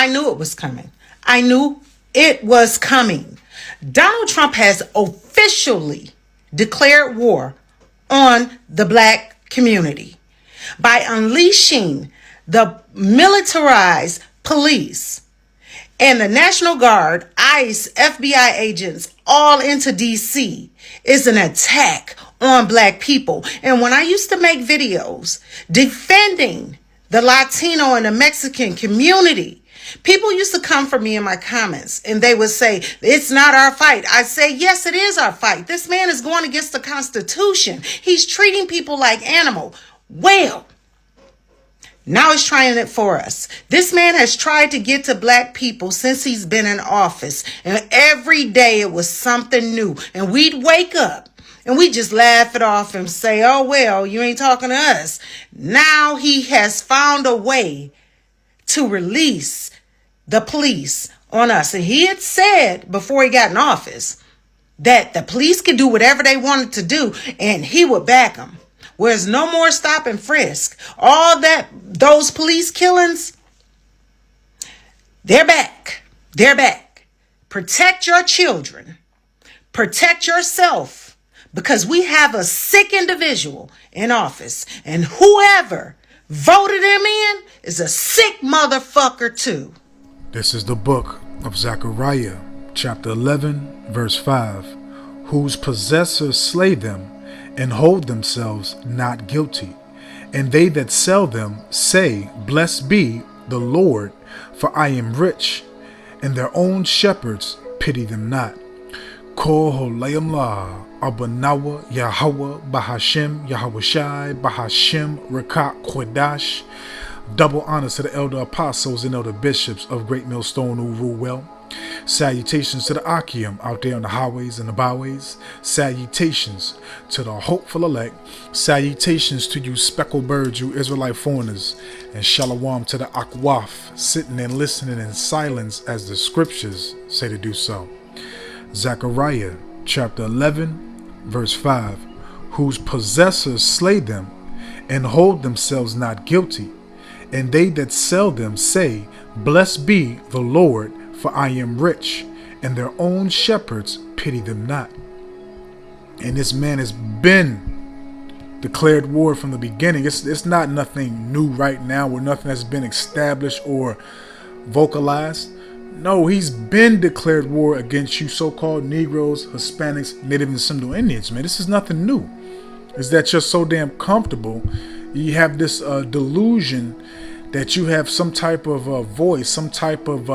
I knew it was coming. I knew it was coming. Donald Trump has officially declared war on the black community by unleashing the militarized police and the National Guard, ICE, FBI agents all into DC is an attack on black people. And when I used to make videos defending the Latino and the Mexican community, people used to come for me in my comments and they would say, it's not our fight. I say, yes, it is our fight. This man is going against the Constitution. He's treating people like animal. Well, now he's trying it for us. This man has tried to get to black people since he's been in office. And every day it was something new. And we'd wake up and we just laugh it off and say, oh, well, you ain't talking to us. Now he has found a way to release the police on us. And he had said before he got in office that the police could do whatever they wanted to do and he would back them. Whereas no more stop and frisk. All that, those police killings, they're back. They're back. Protect your children. Protect yourself. Because we have a sick individual in office. And whoever voted him in is a sick motherfucker too. This is the book of Zechariah, chapter 11, verse 5. Whose possessors slay them and hold themselves not guilty. And they that sell them say, Blessed be the Lord, for I am rich, and their own shepherds pity them not. Ko holayim la, abanawa Yahweh bahashem Yahweh bahashem rekat kodash. Double honors to the elder apostles and elder bishops of Great Millstone who rule well. Salutations to the Akim out there on the highways and the byways. Salutations to the hopeful elect. Salutations to you speckled birds, you Israelite foreigners. And shalom to the Akwaf, sitting and listening in silence as the scriptures say to do so. Zechariah chapter 11 verse 5. Whose possessors slay them and hold themselves not guilty. And they that sell them say, Blessed be the Lord, for I am rich, and their own shepherds pity them not. And this man has been declared war from the beginning. It's not nothing new right now, or nothing that's been established or vocalized. No, he's been declared war against you so-called Negroes, Hispanics, Native and Seminole Indians, man. This is nothing new. It's that you're so damn comfortable. You have this delusion that you have some type of voice, some type of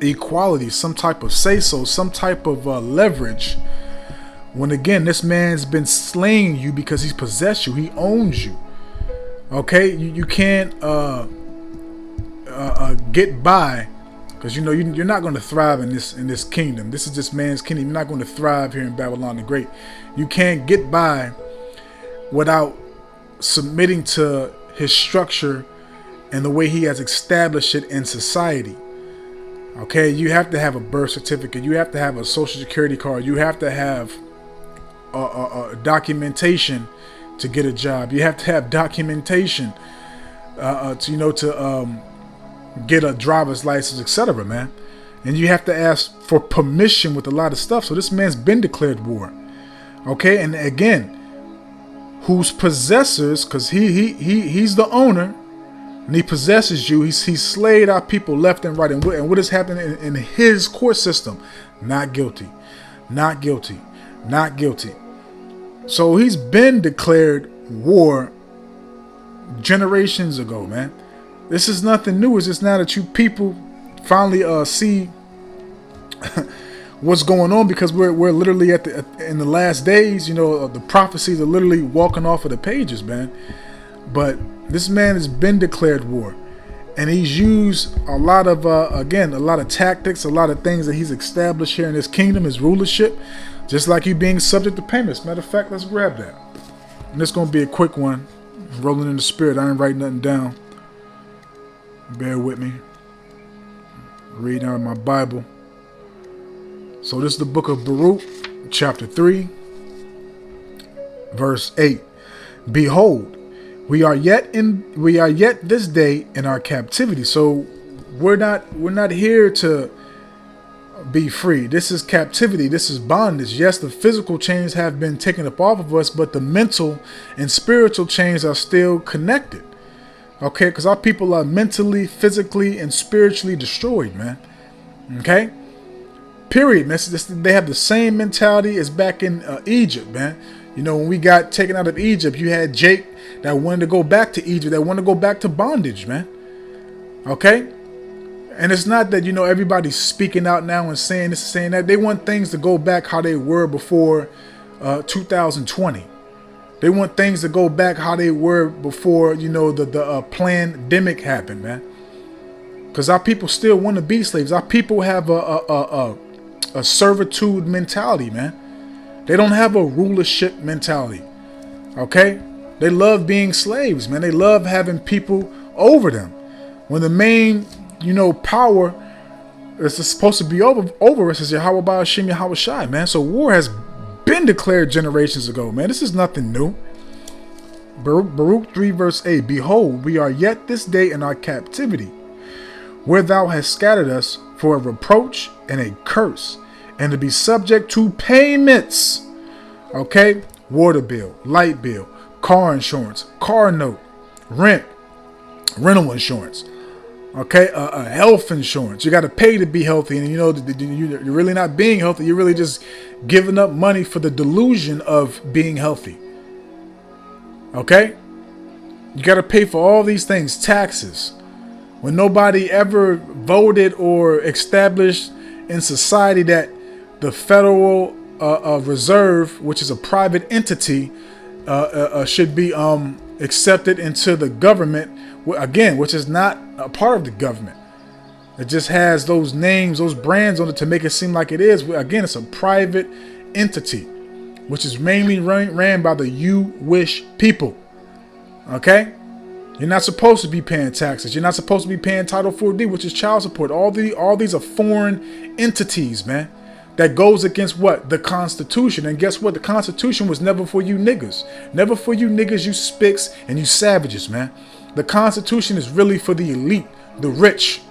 equality, some type of say-so, some type of leverage. When again, this man's been slaying you because he's possessed you. He owns you. Okay, you can't get by, because you know you're not going to thrive in this kingdom. This is this man's kingdom. You're not going to thrive here in Babylon the Great. You can't get by without submitting to his structure and the way he has established it in society. Okay, you have to have a birth certificate. You have to have a social security card. You have to have a documentation to get a job. You have to have documentation to get a driver's license, etc., man. And you have to ask for permission with a lot of stuff. So this man's been declared war. Okay, and again, whose possessors, because he's the owner, and he possesses you. He's slayed our people left and right. And what has happened in his court system? Not guilty, not guilty, not guilty. So he's been declared war generations ago, man. This is nothing new. It's just now that you people finally see what's going on, because we're literally in the last days. You know, the prophecies are literally walking off of the pages, man. But this man has been declared war, and he's used a lot of tactics, a lot of things that he's established here in his kingdom, his rulership, just like you being subject to payments. Matter of fact, let's grab that. And this is gonna be a quick one. Rolling in the spirit. I ain't writing nothing down. Bear with me. Reading out of my Bible. So this is the book of Baruch, chapter 3, verse 8. Behold, We are yet this day in our captivity. So we're not here to be free. This is captivity. This is bondage. Yes, the physical chains have been taken up off of us, but the mental and spiritual chains are still connected. Okay, because our people are mentally, physically, and spiritually destroyed, man. Okay, period, man. They have the same mentality as back in Egypt, man. You know, when we got taken out of Egypt, you had Jake that wanted to go back to Egypt, that wanted to go back to bondage, man. Okay, and it's not that, you know, everybody's speaking out now and saying this and saying that. They want things to go back how they were before 2020. They want things to go back how they were before, you know, the pandemic happened, man. Because our people still want to be slaves. Our people have a servitude mentality, man. They don't have a rulership mentality. Okay? They love being slaves, man. They love having people over them. When the main, you know, power is supposed to be over us is Yahweh Ba'ashim Yahweh Shai, man. So war has been declared generations ago, man. This is nothing new. Baruch 3 verse 8. Behold, we are yet this day in our captivity, where thou hast scattered us for a reproach and a curse, and to be subject to payments. Okay? Water bill, light bill, car insurance, car note, rental insurance. Okay? Health insurance. You got to pay to be healthy. And you know, you're really not being healthy. You're really just giving up money for the delusion of being healthy. Okay? You got to pay for all these things. Taxes. When nobody ever voted or established in society that the Federal Reserve, which is a private entity, should be accepted into the government, again, which is not a part of the government. It just has those names, those brands on it to make it seem like it is. Again, it's a private entity, which is mainly ran by the you-wish people. Okay? You're not supposed to be paying taxes. You're not supposed to be paying Title 4D, which is child support. All these are foreign entities, man. That goes against what? The Constitution. And guess what? The Constitution was never for you niggas. Never for you niggas, you spicks, and you savages, man. The Constitution is really for the elite, the rich.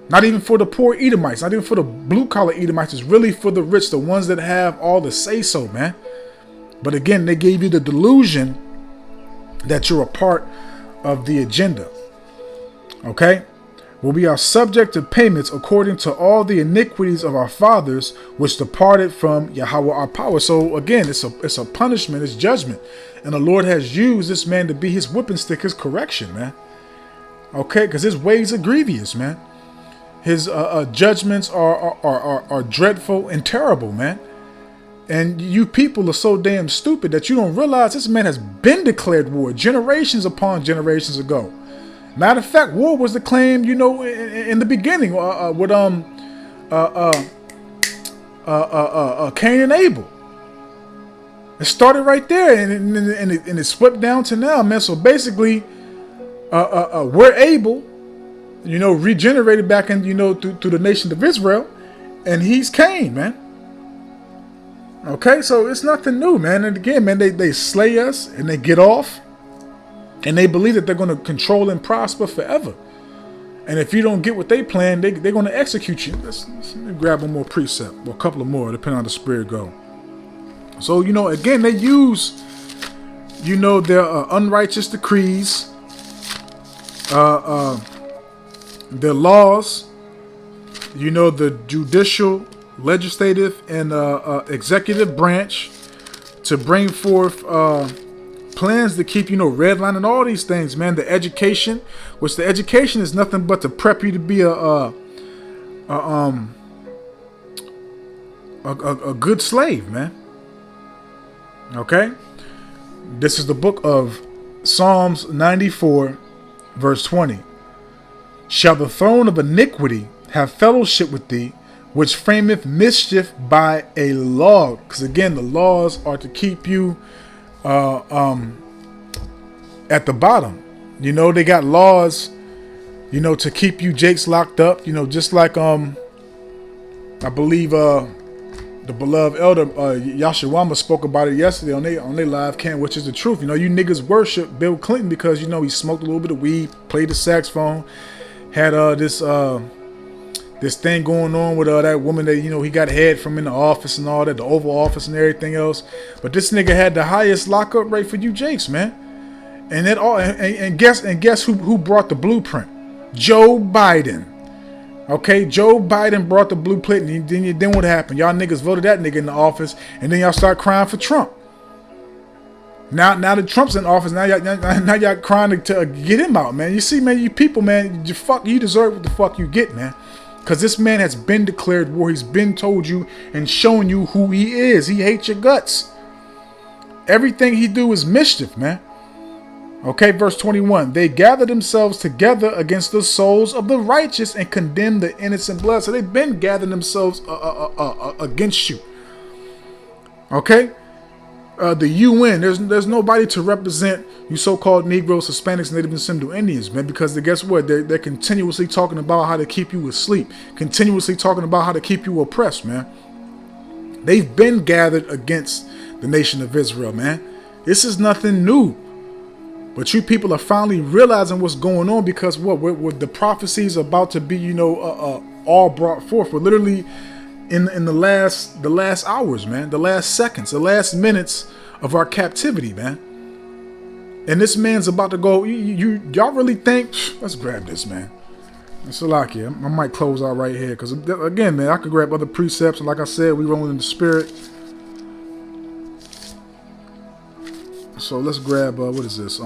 Not even for the poor Edomites. Not even for the blue-collar Edomites. It's really for the rich, the ones that have all the say-so, man. But again, they gave you the delusion that you're a part of the agenda. Okay? Well, we are subject to payments according to all the iniquities of our fathers, which departed from Yahweh our power. So again, it's a punishment, it's judgment. And the Lord has used this man to be his whipping stick, his correction, man. Okay? Because his ways are grievous, man. His judgments are dreadful and terrible, man. And you people are so damn stupid that you don't realize this man has been declared war generations upon generations ago. Matter of fact, war was declaimed, you know, in the beginning with Cain and Abel. It started right there, and it swept down to now, man. So basically, we're able, you know, regenerated back in, you know, through the nation of Israel, and he's Cain, man. Okay, so it's nothing new, man. And again, man, they slay us and they get off, and they believe that they're going to control and prosper forever. And if you don't get what they plan, they're going to execute you. Let me grab one more precept, or a couple of more, depending on the spirit go. So, you know, again, they use, you know, their unrighteous decrees, their laws, you know, the judicial, legislative, and executive branch to bring forth plans to keep, you know, redlining all these things, man. The education, which the education is nothing but to prep you to be a good slave, man. Okay? This is the book of Psalms 94, verse 20. Shall the throne of iniquity have fellowship with thee, which frameth mischief by a law? Because again, the laws are to keep you at the bottom. You know, they got laws, you know, to keep you Jakes locked up, you know, just like I believe the beloved elder Yashawama spoke about it yesterday on their live cam, which is the truth. You know, you niggas worship Bill Clinton because, you know, he smoked a little bit of weed, played the saxophone, had this thing going on with that woman that, you know, he got head from in the office and all that, the Oval Office and everything else. But this nigga had the highest lockup rate for you Jakes, man. And that all and guess who brought the blueprint? Joe Biden. Okay, Joe Biden brought the blueprint, and then what happened? Y'all niggas voted that nigga in the office, and then y'all start crying for Trump. Now that Trump's in office, now y'all crying to get him out, man. You see, man, you people, man, you deserve what the fuck you get, man. Because this man has been declared war. He's been told you and shown you who he is. He hates your guts. Everything he do is mischief, man. Okay, verse 21. They gather themselves together against the souls of the righteous and condemn the innocent blood. So they've been gathering themselves against you. Okay? The UN, there's nobody to represent you so-called Negroes, Hispanics, Native and Sindu Indians, man, because guess what? They're continuously talking about how to keep you asleep, continuously talking about how to keep you oppressed, man. They've been gathered against the nation of Israel, man. This is nothing new. But you people are finally realizing what's going on because what the prophecies about to be, you know, all brought forth. We're literally in the last hours, man, the last seconds, the last minutes of our captivity, man. And this man's about to go. Y'all really think? Let's grab this, man. It's a lock here. I might close out right here because again, man, I could grab other precepts. Like I said, we rolling in the spirit. So let's grab, what is this?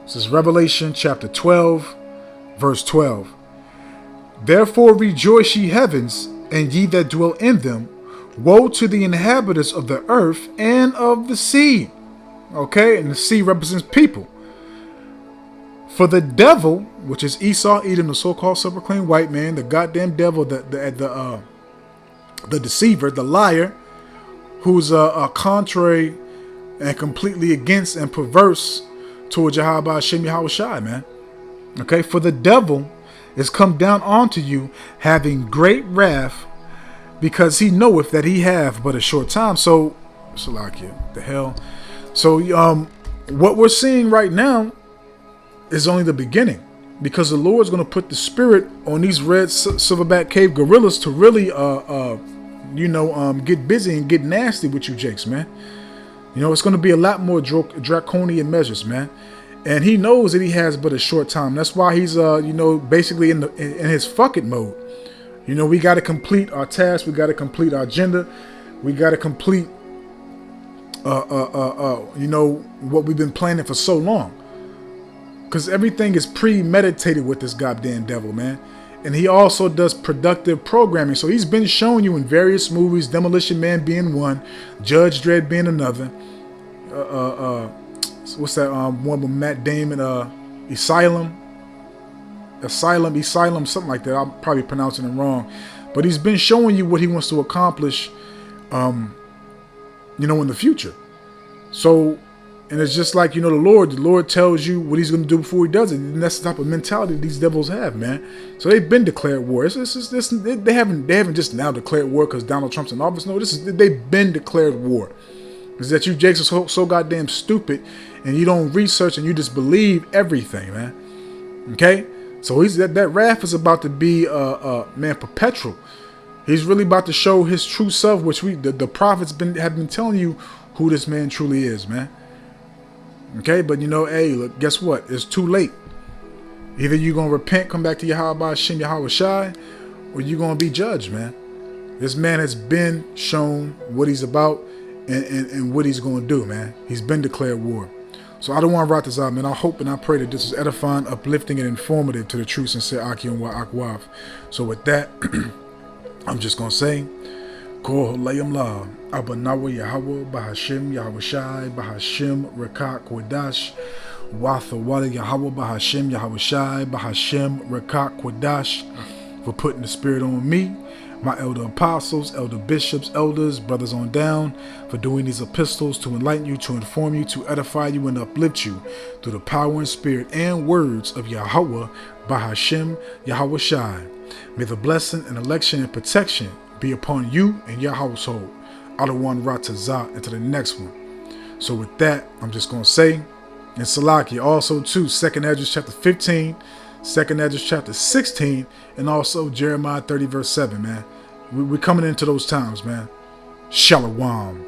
This is Revelation chapter 12, verse 12. Therefore rejoice ye heavens, and ye that dwell in them. Woe to the inhabitants of the earth and of the sea. Okay, and the sea represents people. For the devil, which is Esau, Edom, the so-called self-proclaimed white man, the goddamn devil, the deceiver, the liar, who's contrary and completely against and perverse towards Yahweh Hashem Yahweh Shai, man. Okay, for the devil is come down onto you, having great wrath, because he knoweth that he have but a short time. So, Salakia, the hell. So, what we're seeing right now is only the beginning, because the Lord's going to put the spirit on these red silverback cave gorillas to really, get busy and get nasty with you jakes, man. You know, it's going to be a lot more draconian measures, man. And he knows that he has but a short time. That's why he's, basically in his fuck it mode. You know, we got to complete our task. We got to complete our agenda. We got to complete, what we've been planning for so long. Because everything is premeditated with this goddamn devil, man. And he also does productive programming. So he's been showing you in various movies, Demolition Man being one, Judge Dredd being another. What's that one with Matt Damon? Asylum, something like that. I'm probably pronouncing it wrong. But he's been showing you what he wants to accomplish, in the future. So, and it's just like, the Lord tells you what he's going to do before he does it. And that's the type of mentality these devils have, man. So they've been declared war. They haven't just now declared war because Donald Trump's in office. No, they've been declared war. It's that you Jakes are so goddamn stupid and you don't research and you just believe everything, man. Okay? So that wrath is about to be, perpetual. He's really about to show his true self, which the prophets have been telling you who this man truly is, man. Okay, but hey, look, guess what? It's too late. Either you're going to repent, come back to Yahweh Hashem Yahweh Shai, or you're going to be judged, man. This man has been shown what he's about and what he's going to do, man. He's been declared war. So I don't want to write this out, man. I hope and I pray that this is edifying, uplifting, and informative to the true, sincere Aki and Wa Akwav. So with that, I'm just going to say, Ko Layam La, Abanawa Yahweh, Bahashim, Yahweh Shai, Bahashim, Rekak, Kodash, Watha Wada Yahweh, Bahashim, Yahweh Shai, Bahashim, Rekak, Kodash, for putting the spirit on me, my elder apostles, elder bishops, elders, brothers on down, for doing these epistles to enlighten you, to inform you, to edify you, and uplift you through the power and spirit and words of Yahweh, Bahashim, Yahweh Shai. May the blessing and election and protection be upon you and your household. Out of one Ratazah into the next one. So with that, I'm just going to say, and Salaki, also too, 2nd Ezra chapter 15, 2nd Ezra chapter 16, and also Jeremiah 30 verse 7, man. We're coming into those times, man. Shalom.